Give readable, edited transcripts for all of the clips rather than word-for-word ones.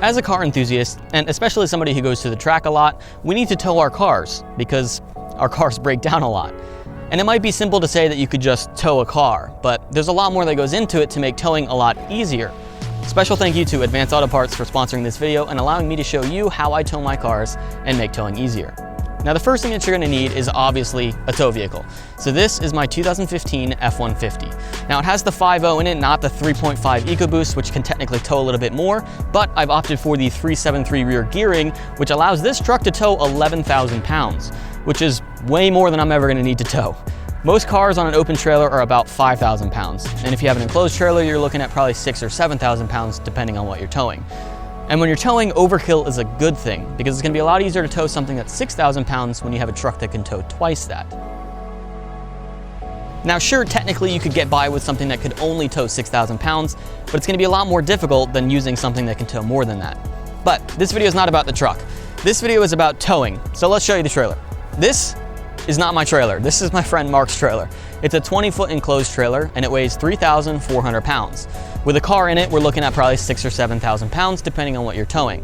as a car enthusiast, and especially somebody who goes to the track a lot, we need to tow our cars because our cars break down a lot. And it might be simple to say that you could just tow a car, but there's a lot more that goes into it to make towing a lot easier. Special thank you to Advanced Auto Parts for sponsoring this video and allowing me to show you how I tow my cars and make towing easier. Now the first thing that you're going to need is obviously a tow vehicle. So this is my 2015 F-150. Now it has the 5.0 in it, not the 3.5 EcoBoost, which can technically tow a little bit more, but I've opted for the 373 rear gearing, which allows this truck to tow 11,000 pounds, which is way more than I'm ever going to need to tow. Most cars on an open trailer are about 5,000 pounds, and if you have an enclosed trailer, you're looking at probably 6,000 or 7,000 pounds, depending on what you're towing. And when you're towing, overkill is a good thing because it's going to be a lot easier to tow something that's 6,000 pounds when you have a truck that can tow twice that. Now sure, technically you could get by with something that could only tow 6,000 pounds, but it's going to be a lot more difficult than using something that can tow more than that. But this video is not about the truck. This video is about towing, so let's show you the trailer. This is not my trailer. This is my friend Mark's trailer. It's a 20-foot enclosed trailer and it weighs 3,400 pounds. With a car in it, we're looking at probably 6,000 or 7,000 pounds, depending on what you're towing.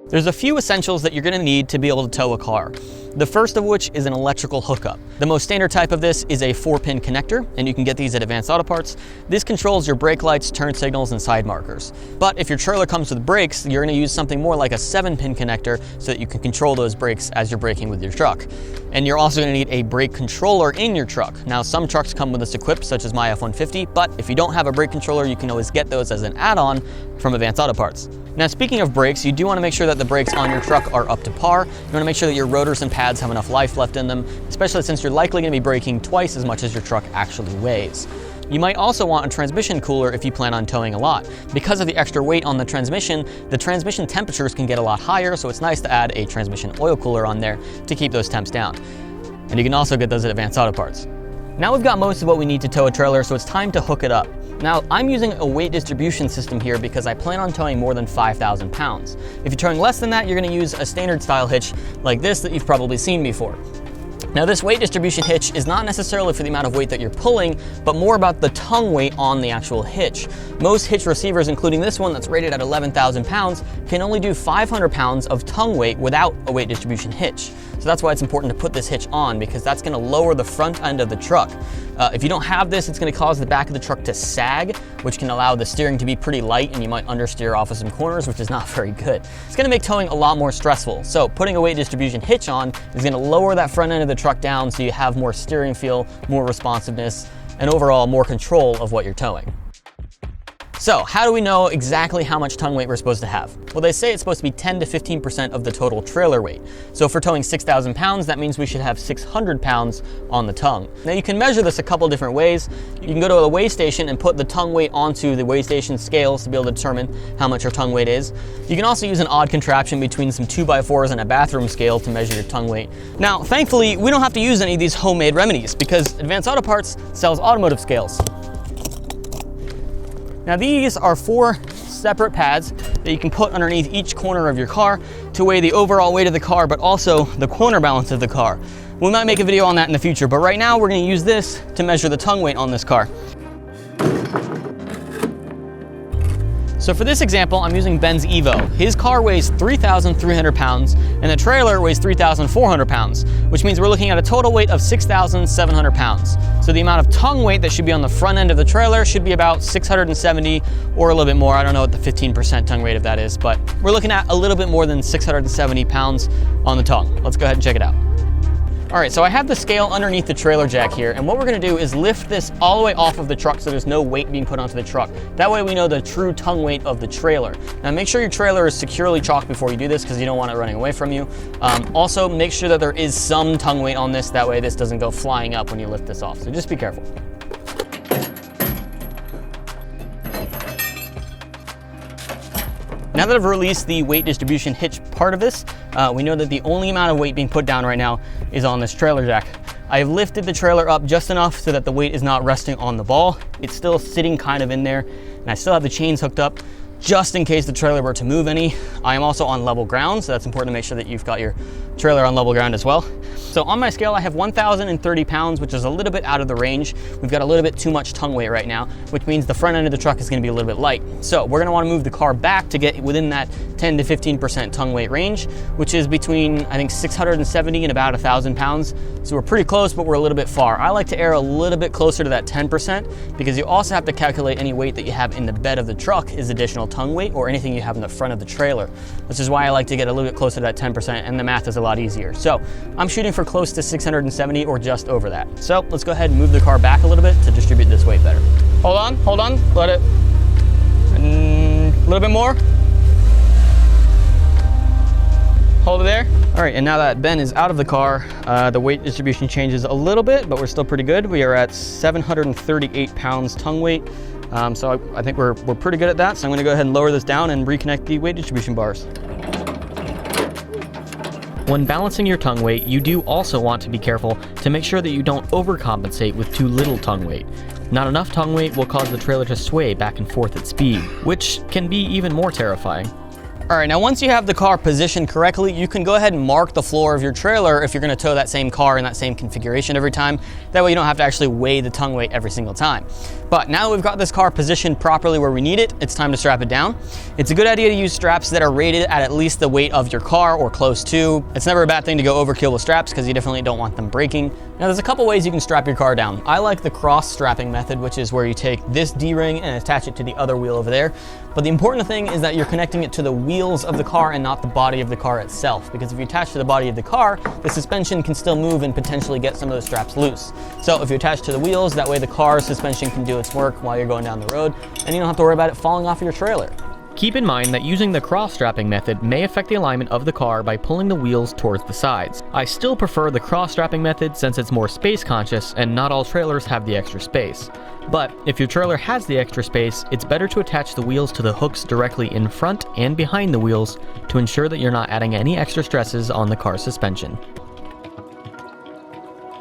There's a few essentials that you're going to need to be able to tow a car. The first of which is an electrical hookup. The most standard type of this is a 4-pin connector, and you can get these at Advanced Auto Parts. This controls your brake lights, turn signals, and side markers. But if your trailer comes with brakes, you're going to use something more like a 7-pin connector so that you can control those brakes as you're braking with your truck. And you're also going to need a brake controller in your truck. Now, some trucks come with this equipped, such as my F-150, but if you don't have a brake controller, you can always get those as an add-on from Advanced Auto Parts. Now, speaking of brakes, you do want to make sure that the brakes on your truck are up to par. You want to make sure that your rotors and pads have enough life left in them, especially since you're likely going to be braking twice as much as your truck actually weighs. You might also want a transmission cooler if you plan on towing a lot. Because of the extra weight on the transmission temperatures can get a lot higher, so it's nice to add a transmission oil cooler on there to keep those temps down. And you can also get those at Advanced Auto Parts. Now we've got most of what we need to tow a trailer, so it's time to hook it up. Now, I'm using a weight distribution system here because I plan on towing more than 5,000 pounds. If you're towing less than that, you're going to use a standard style hitch like this that you've probably seen before. Now, this weight distribution hitch is not necessarily for the amount of weight that you're pulling, but more about the tongue weight on the actual hitch. Most hitch receivers, including this one that's rated at 11,000 pounds, can only do 500 pounds of tongue weight without a weight distribution hitch. So that's why it's important to put this hitch on, because that's going to lower the front end of the truck. If you don't have this, it's going to cause the back of the truck to sag, which can allow the steering to be pretty light, and you might understeer off of some corners, which is not very good. It's going to make towing a lot more stressful. So putting a weight distribution hitch on is going to lower that front end of the truck down so you have more steering feel, more responsiveness, and overall more control of what you're towing. So how do we know exactly how much tongue weight we're supposed to have? Well, they say it's supposed to be 10 to 15% of the total trailer weight. So if we're towing 6,000 pounds, that means we should have 600 pounds on the tongue. Now you can measure this a couple different ways. You can go to a weigh station and put the tongue weight onto the weigh station scales to be able to determine how much your tongue weight is. You can also use an odd contraption between some 2x4s and a bathroom scale to measure your tongue weight. Now, thankfully, we don't have to use any of these homemade remedies because Advanced Auto Parts sells automotive scales. Now these are 4 separate pads that you can put underneath each corner of your car to weigh the overall weight of the car, but also the corner balance of the car. We might make a video on that in the future, but right now we're going to use this to measure the tongue weight on this car. So for this example, I'm using Ben's Evo. His car weighs 3,300 pounds and the trailer weighs 3,400 pounds, which means we're looking at a total weight of 6,700 pounds. So the amount of tongue weight that should be on the front end of the trailer should be about 670 or a little bit more. I don't know what the 15% tongue weight of that is, but we're looking at a little bit more than 670 pounds on the tongue. Let's go ahead and check it out. All right, so I have the scale underneath the trailer jack here, and what we're gonna do is lift this all the way off of the truck so there's no weight being put onto the truck. That way we know the true tongue weight of the trailer. Now make sure your trailer is securely chalked before you do this because you don't want it running away from you. Also, make sure that there is some tongue weight on this, that way this doesn't go flying up when you lift this off, so just be careful. Now that I've released the weight distribution hitch part of this, we know that the only amount of weight being put down right now is on this trailer jack. I have lifted the trailer up just enough so that the weight is not resting on the ball. It's still sitting kind of in there, and I still have the chains hooked up. just in case the trailer were to move any. I am also on level ground, so that's important to make sure that you've got your trailer on level ground as well. So on my scale, I have 1,030 pounds, which is a little bit out of the range. We've got a little bit too much tongue weight right now, which means the front end of the truck is gonna be a little bit light. So we're gonna wanna move the car back to get within that 10 to 15% tongue weight range, which is between, I think, 670 and about 1,000 pounds. So we're pretty close, but we're a little bit far. I like to err a little bit closer to that 10% because you also have to calculate any weight that you have in the bed of the truck is additional tongue weight or anything you have in the front of the trailer, which is why I like to get a little bit closer to that 10%, and the math is a lot easier. So I'm shooting for close to 670 or just over that. So let's go ahead and move the car back a little bit to distribute this weight better. Hold on, let it, a little bit more. Hold it there. All right, and now that Ben is out of the car, the weight distribution changes a little bit, but we're still pretty good. We are at 738 pounds tongue weight. So I think we're pretty good at that. So I'm gonna go ahead and lower this down and reconnect the weight distribution bars. When balancing your tongue weight, you do also want to be careful to make sure that you don't overcompensate with too little tongue weight. Not enough tongue weight will cause the trailer to sway back and forth at speed, which can be even more terrifying. All right, now once you have the car positioned correctly, you can go ahead and mark the floor of your trailer if you're gonna tow that same car in that same configuration every time. That way you don't have to actually weigh the tongue weight every single time. But now we've got this car positioned properly where we need it, it's time to strap it down. It's a good idea to use straps that are rated at least the weight of your car or close to. It's never a bad thing to go overkill with straps because you definitely don't want them breaking. Now there's a couple ways you can strap your car down. I like the cross strapping method, which is where you take this D-ring and attach it to the other wheel over there. But the important thing is that you're connecting it to the wheels of the car and not the body of the car itself. Because if you attach to the body of the car, the suspension can still move and potentially get some of the straps loose. So if you attach to the wheels, that way the car's suspension can do its work while you're going down the road, and you don't have to worry about it falling off of your trailer. Keep in mind that using the cross-strapping method may affect the alignment of the car by pulling the wheels towards the sides. I still prefer the cross-strapping method since it's more space-conscious and not all trailers have the extra space. But if your trailer has the extra space, it's better to attach the wheels to the hooks directly in front and behind the wheels to ensure that you're not adding any extra stresses on the car's suspension.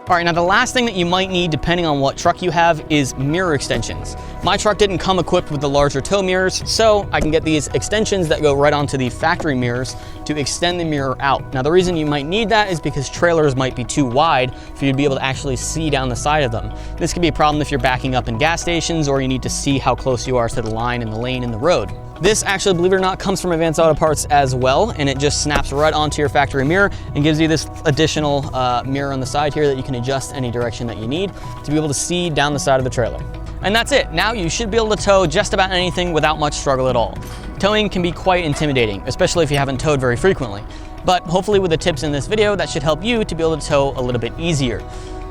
All right, now the last thing that you might need, depending on what truck you have, is mirror extensions. My truck didn't come equipped with the larger tow mirrors, so I can get these extensions that go right onto the factory mirrors to extend the mirror out. Now the reason you might need that is because trailers might be too wide for you to be able to actually see down the side of them. This could be a problem if you're backing up in gas stations or you need to see how close you are to the line and the lane in the road. This actually, believe it or not, comes from Advanced Auto Parts as well, and it just snaps right onto your factory mirror and gives you this additional mirror on the side here that you can adjust any direction that you need to be able to see down the side of the trailer. And that's it. Now you should be able to tow just about anything without much struggle at all. Towing can be quite intimidating, especially if you haven't towed very frequently. But hopefully with the tips in this video, that should help you to be able to tow a little bit easier.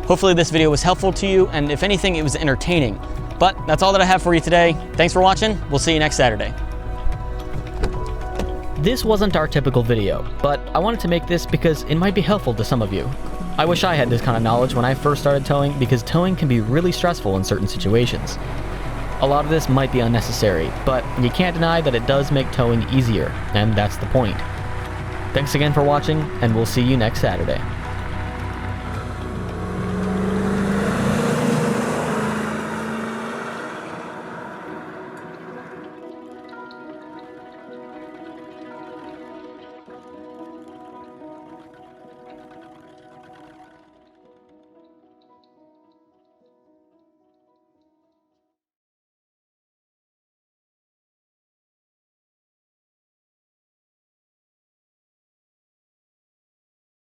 Hopefully this video was helpful to you, and if anything, it was entertaining. But that's all that I have for you today. Thanks for watching. We'll see you next Saturday. This wasn't our typical video, but I wanted to make this because it might be helpful to some of you. I wish I had this kind of knowledge when I first started towing because towing can be really stressful in certain situations. A lot of this might be unnecessary, but you can't deny that it does make towing easier, and that's the point. Thanks again for watching, and we'll see you next Saturday.